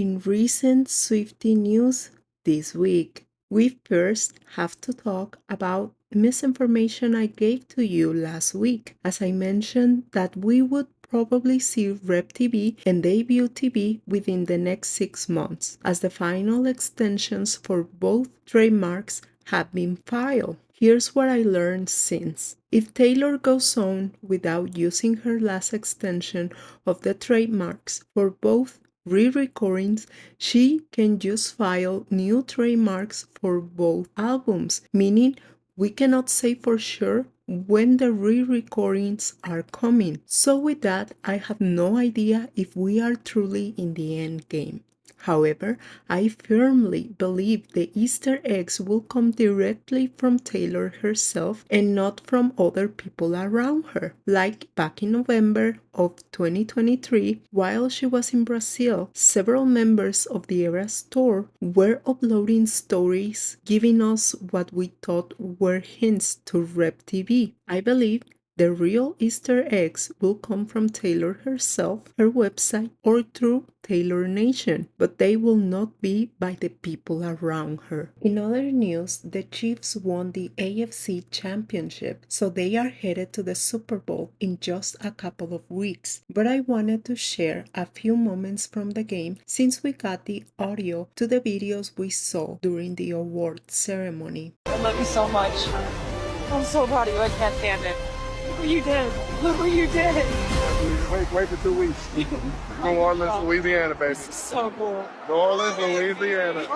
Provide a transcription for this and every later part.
in recent Swiftie news this week. We first have to talk about the misinformation I gave to you last week, as I mentioned that we would probably see Rep TV and Debut TV within the next 6 months, as the final extensions for both trademarks have been filed. Here's what I learned since. If Taylor goes on without using her last extension of the trademarks for both re-recordings, she can just file new trademarks for both albums, meaning we cannot say for sure when the re-recordings are coming. So with that, I have no idea if we are truly in the end game. However, I firmly believe the Easter eggs will come directly from Taylor herself and not from other people around her. Like back in November of 2023, while she was in Brazil, several members of the Eras tour were uploading stories giving us what we thought were hints to Rep TV. I believe the real Easter eggs will come from Taylor herself, her website, or through Taylor Nation, but they will not be by the people around her. In other news, the Chiefs won the AFC Championship, so they are headed to the Super Bowl in just a couple of weeks. But I wanted to share a few moments from the game since we got the audio to the videos we saw during the award ceremony. I love you so much. I'm so proud of you. I can't stand it. Look what you did. Look what you did. Wait for 2 weeks. New Orleans, Louisiana, baby. So cool. New Orleans, Louisiana.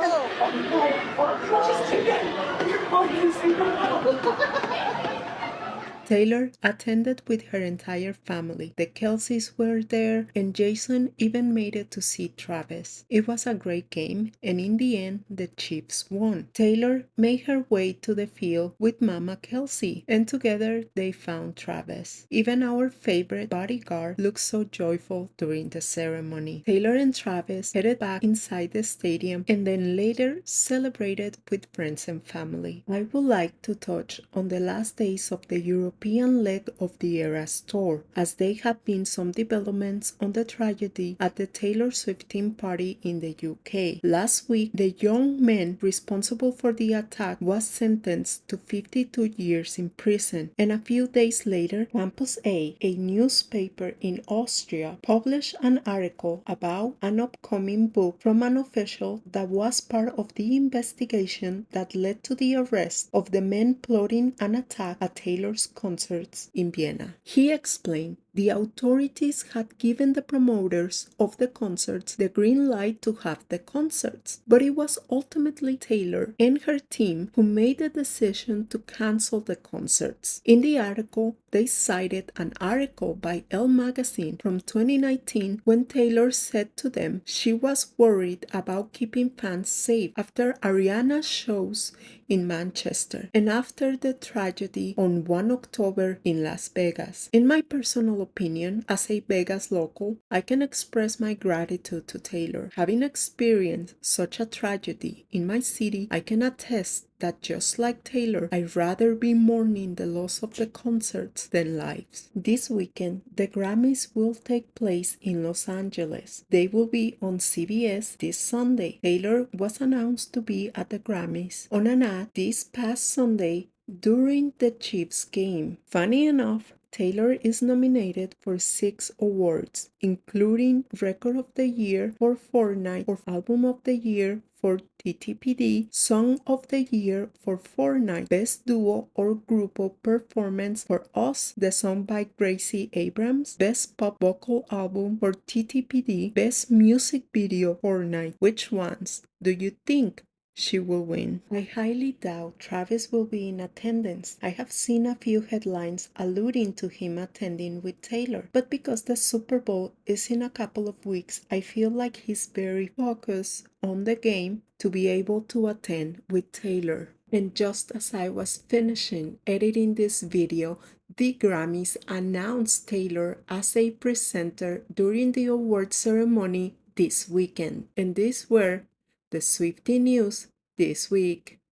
Taylor attended with her entire family. The Kelseys were there, and Jason even made it to see Travis. It was a great game, and in the end, the Chiefs won. Taylor made her way to the field with Mama Kelsey, and together they found Travis. Even our favorite bodyguard looked so joyful during the ceremony. Taylor and Travis headed back inside the stadium and then later celebrated with friends and family. I would like to touch on the last days of the European leg of the Eras tour, as there have been some developments on the tragedy at the Taylor Swift theme party in the UK. Last week, the young man responsible for the attack was sentenced to 52 years in prison, and a few days later, Campus A newspaper in Austria, published an article about an upcoming book from an official that was part of the investigation that led to the arrest of the men plotting an attack at Taylor's concerts in Vienna. He explained the authorities had given the promoters of the concerts the green light to have the concerts, but it was ultimately Taylor and her team who made the decision to cancel the concerts. In the article, they cited an article by Elle magazine from 2019 when Taylor said to them she was worried about keeping fans safe after Ariana's shows in Manchester and after the tragedy on 1 October in Las Vegas. In my personal opinion, as a Vegas local, I can express my gratitude to Taylor. Having experienced such a tragedy in my city, I can attest that just like Taylor, I'd rather be mourning the loss of the concerts than lives. This weekend, the Grammys will take place in Los Angeles. They will be on CBS this Sunday. Taylor was announced to be at the Grammys on an ad this past Sunday during the Chiefs game. Funny enough, Taylor is nominated for 6 awards, including Record of the Year for Fortnite, or Album of the Year for TTPD, Song of the Year for Fortnite, Best Duo or Grupo Performance for Us, the song by Gracie Abrams, Best Pop Vocal Album for TTPD, Best Music Video Fortnite. Which ones do you think she will win? I highly doubt Travis will be in attendance. I have seen a few headlines alluding to him attending with Taylor, but because the Super Bowl is in a couple of weeks, I feel like he's very focused on the game to be able to attend with Taylor. And just as I was finishing editing this video, the Grammys announced Taylor as a presenter during the award ceremony this weekend. And these were the Swiftie news this week.